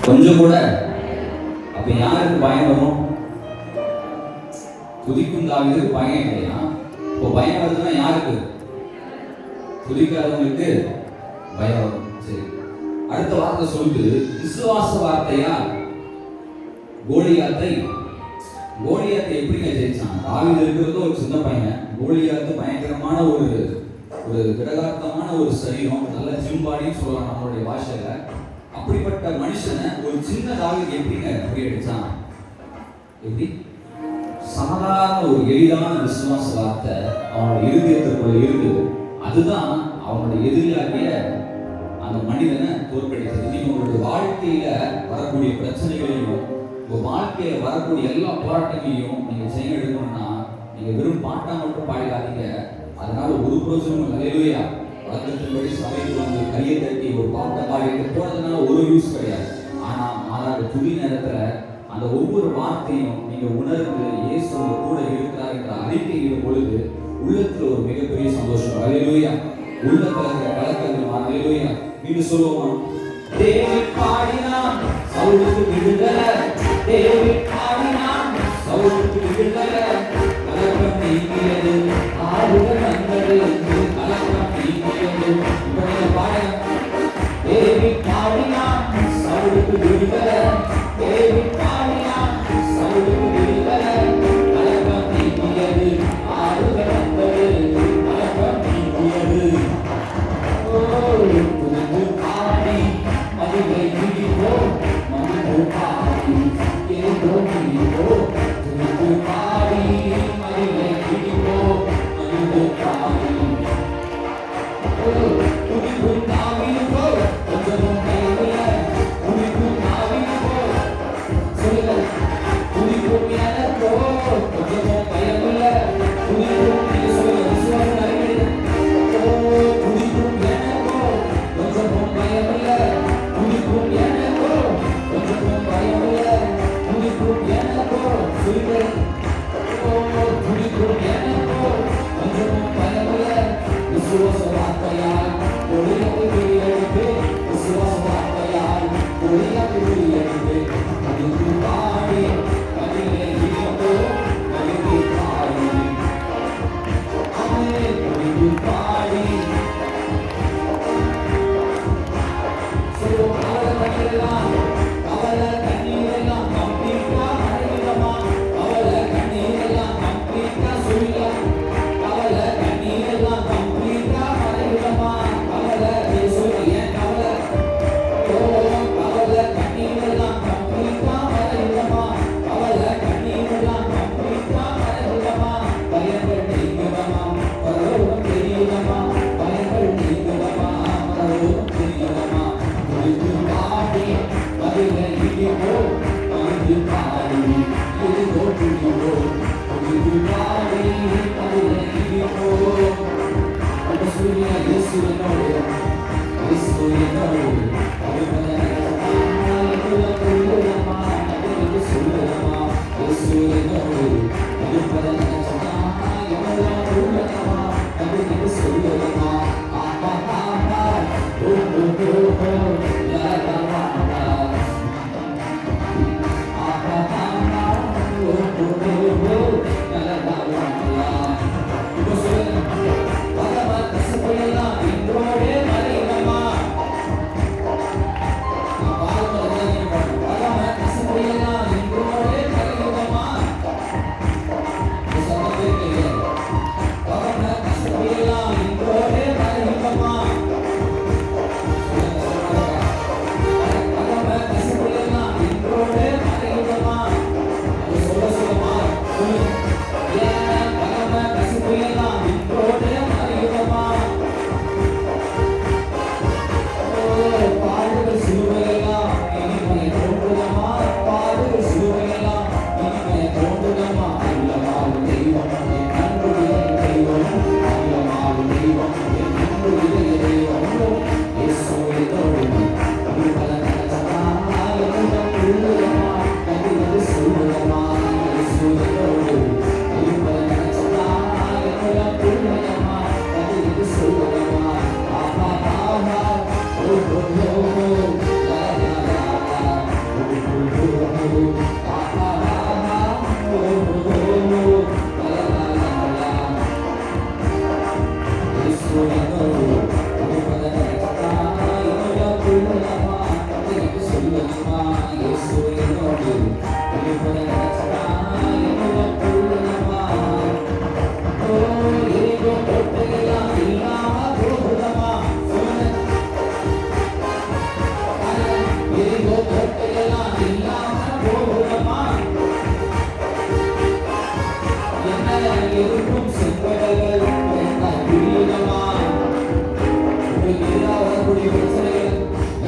கொஞ்சம் கூட. அப்ப யாருக்கு பயம் வரும்? துதிக்கும் தாவீதுக்கு பயம் இல்லையா? இப்போ பயம் வருதுன்னா யாருக்கு? துதிக்காதவங்களுக்கு பயம் வரும். சரி, அடுத்த வார்த்தை சொல்லுது, விசுவாச வார்த்தையா கோலியாத்தை எப்படிங்க ஜெயிச்சான்? தாவீது இருக்கிறது ஒரு சின்ன பையன், கோலியாத்து பயங்கரமான ஒரு திடகார்த்தமான ஒரு சரீரம், நல்ல ஜிம்பாடின்னு சொல்லலாம் நம்மளுடைய பாஷையில. அப்படிப்பட்ட மனுஷனை ஒரு சின்ன தாவீது எப்படிங்க முறியடிச்சான்? எப்படி? சாதாரண ஒரு எளிதான விசுவாச வார்த்தை அவனுடைய இருதயத்திற்குள்ள இருந்தது. அதுதான் அவனுடைய எதிரியாகிய அந்த மனிதனை தோற்கடித்தது. நீங்க உங்களுடைய வாழ்க்கையில வரக்கூடிய பிரச்சனைகளையும் உங்க வாழ்க்கையில வரக்கூடிய எல்லா போராட்டங்களையும் நீங்க செய்ய எடுக்கணும்னா நீங்க வெறும் பாட்டா மட்டும் பாடிடாதீங்க. அதனால ஒரு பிரோஜனமும் இல்லையா? வழக்கத்தின்படி சபைக்கு வந்து கையை தட்டி ஒரு பாட்டை பாடிட்டு போனதுனால ஒரு யூஸ் கிடையாது. ஆனால் துதி நேரத்துல அந்த ஒவ்வொரு வார்த்தையும் நீங்க உணர்ந்து இயேசு கூட இருக்கிறார் என்ற அறிக்கையிடும் பொழுது உள்ளத்துல ஒரு மிகப்பெரிய சந்தோஷம். அல்லேலூயா. உள்ளத்துல இருக்கிற கலக்கங்கள் அல்லேலூயா. மீண்டும் சொல்லுவோமா? டேவிட் பாடினான் சவுலுக்கு விடுதலை, டேவிட் பாடினான் சவுலுக்கு விடுதலை, கலக்கம் நீங்கியது, ஆறுதல் வந்தது, கலக்கம் நீங்கியது. இப்ப நீங்க பாடுங்க. டேவிட் பாடினான் சவுலுக்கு விடுதலை, டேவிட் பாடினான் சவுலுக்கு விடுதலை, கலக்கம் நீங்கியது, ஆறுதல் வந்தது, கலக்கம் நீங்கியது. புது பாடி மதிலை இடிப்போ, மதிலை பாடி ஏதோ இடிப்போ, புது பாடி மதிலை இடிப்போ, மதிலை பாடி துடிக்கும் தாவீதுவோ கொஞ்சமும் கைவிட, துடிக்கும் தாவீதுவோ சொல்லுங்க, துடிக்கும் எனக்கோ கொஞ்சமும் பயமில்லை, துடிக்கும் நீங்க சொல்லுங்க, விசுவாசம் அறிவிடுங்க. துடிக்கும் எனக்கோ கொஞ்சமும் பயமில்லை, துடிக்கும் எனக்கோ கொஞ்சமும் பயமில்லை, துடிக்கும் எனக்கோ சொல்லுங்க, துடிக்கும் எனக்கோ கொஞ்சமும் பயமில்லை. விசுவாச வார்த்தையால் ஒளியாக்கி வெளியெடுப்பு, விசுவாச வார்த்தையால் ஒளியாக்கி வெளியெடுப்பு, மகிழ்ந்து பாடி மகிழே இடிப்போ, மகிழ்ந்து பாடி அவனே மகிழ்ந்து பாடி சொல்லுவோம். கவலை கண்ணீரெல்லாம் கம்ப்ளீட்டா மறைவிடமா, கவலை கண்ணீரெல்லாம் கம்ப்ளீட்டா சொல்லிடலாம், கவலை கண்ணீரெல்லாம் கம்ப்ளீட்டா மறைவிடமா, கவலை சொல்லுங்க, ஏன் கவலை? கவலை கண்ணீரெல்லாம் கம்ப்ளீட்டா மறைவிடமா, கவலை கண்ணீரெல்லாம் கம்ப்ளீட்டா மறைவிடமா, பயங்கள் நீங்கிடமா, பரலோகம் தெரியுதமா, பயங்கள் நீங்கிடமா, பரலோகம் தெரியுதமா, துதித்து பாடி மதிலை இடிப்போ, மகிழ்ந்து பாடி இடிப்போ, துதிப்போ, துதித்து பாடி மதிலை இடிப்போ. அந்த சூரிய இயேசு என்னோடு, இயேசு என்னோடு, சொல்லுமா, அது சொல்லுமா, இயேசு என்னோடு, இருப்பதெல்லாம் சொல்லுமா, அது சொல்லுமா, ஆமா ஆமா, ஓ ஓ ஓ லா லா லா லா, ஆமா ஆமா, ஓ ஓ ஓ லா லா லா லா. இப்போ சொல்லுங்க, பரம கசப்பையெல்லாம் இன்றோடே கோட்டையெல்லாம் இல்லாம போகுதமா, என்ன எதிர்க்கும் செங்கடல்கள் வேண்டாம் புரியுதமா, உங்களுக்கு எதிராக வரக்கூடிய பிரச்சனைகள்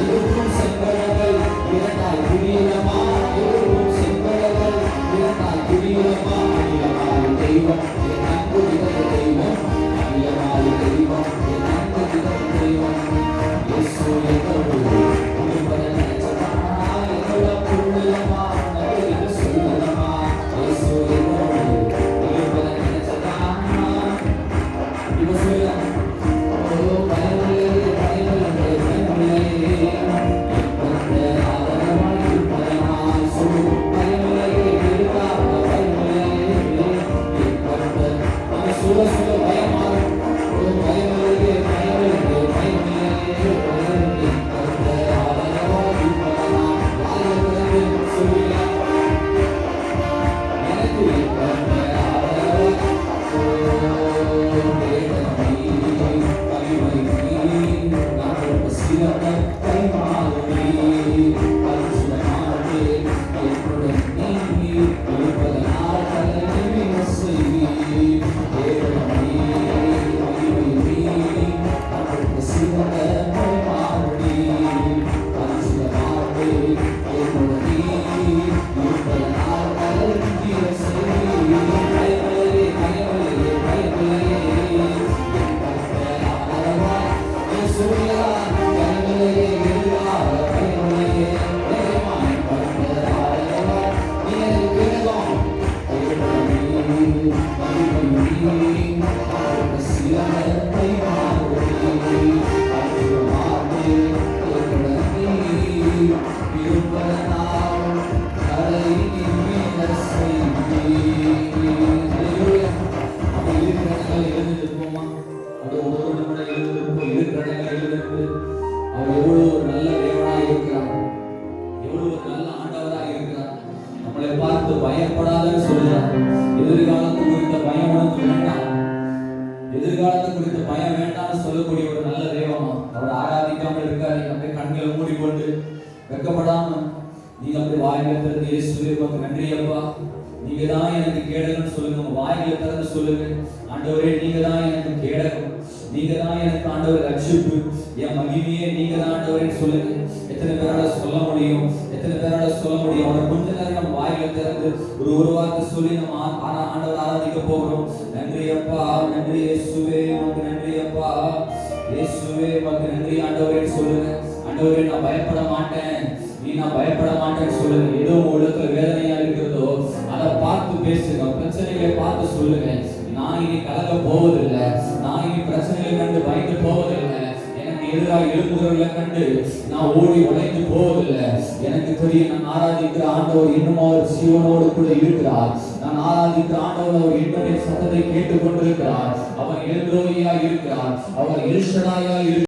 எதிர்க்கும் செங்கடல்கள் இரண்டாய் புரியுதமா, எதிர்க்கும் செங்கடல்கள் இரண்டாய் புரியுதமா. அகிலமாய் தெய்வம் என் அன்பு விதத்த தெய்வம், அகிலமாய் தெய்வம் என் அன்பு விதத்த தெய்வம். இயேசு என்னோடு இருப்பதை நினைச்சமா, என்னோட புரியுதமா, நடுவில் சொல்லுதமா. இயேசு என்னோடு இருப்பதை நினைச்சதா, இப்ப சொல்லலாம். ஓ பயமில்லை பயமில்லை பயமில்லை, எப்பந்த ஆதரவாய் இருப்பதனால் சொல்லு. பயமில்லை இருக்காத பயமில்லை, எப்பந்த நம்ம சொல்ல சொல்ல பயமாகும். ஓ பயமில்லை பயமில்லை பயமில்லை, எப்பந்த ஆதரவாய் இருப்பதனால் வாழ்கிறது சொல்லுகிறார். எனக்கு எப்பந்த ஆதரவாய் பயப்படாதன்னு சொல்லுறார். எதிர்காலத்தை குறித்த பயம் உனக்கு வேண்டாம், எதிர்காலத்தை குறித்த பயம் வேண்டாம்னு சொல்லக்கூடிய ஒரு நல்ல தெய்வமா. அவரை ஆராதிக்காமல் இருக்காரு. அப்படியே கண்களை மூடிக்கொண்டு வெக்கப்படாம நீங்க அப்படி வாயில திறந்து இயேசுவே உமக்கு நன்றி அப்பா, நீங்க தான் எனக்கு கேடகம்னு சொல்லுங்க. உங்க வாயில திறந்து சொல்லுங்க, ஆண்டவரே நீங்க தான் எனக்கு கேடகம், நீங்க தான் எனக்கு ஆண்டவர் ரட்சிப்பு, என் மகிமையே நீங்க தான் ஆண்டவரேன்னு சொல்லுங்க. எத்தனை பேரால சொல்ல முடியும், எத்தனை பேரால சொல்ல முடியும்? அவரை கொஞ்ச நேரம் நம்ம வாயில திறந்து ஒரு வார்த்தை சொல்லி நம்ம ஆண்டவர் ஆராதிக்க போகிறோம். நன்றி அப்பா, நன்றி இயேசுவே உமக்கு நன்றி அப்பா, இயேசுவே உமக்கு நன்றி ஆண்டவரேன்னு சொல்லுங்க. ஆண்டவரே நான் பயப்பட மாட்டேன், நீ நான் பயப்பட மாட்டேன்னு சொல்லுங்க. ஏதோ உள்ளத்துல வேதனையா இருக்கிறதோ அதை பார்த்து பேசுங்க, பிரச்சனைகளை பார்த்து சொல்லுங்க. நான் இனி கலங்க போவதில்லை, நான் இனி பிரச்சனைகளை கண்டு பயந்து போவதில்லை, எனக்கு எதிராக எழுப்புகிறவர்களை கண்டு நான் ஓடி உடைந்து போவதில்லை. எனக்கு தெரியும், நான் ஆராதிக்கிற ஆண்டவர் இன்னும் அவர் ஜீவனோடு கூட இருக்கிறார். நான் ஆராதிக்கிற ஆண்டவர் அவர் இன்னும் சத்தத்தை கேட்டுக் கொண்டிருக்கிறார். அவர் எல்ரோயா இருக்கிறார், அவர் எல்ஷடாயா இருக்கிறார்.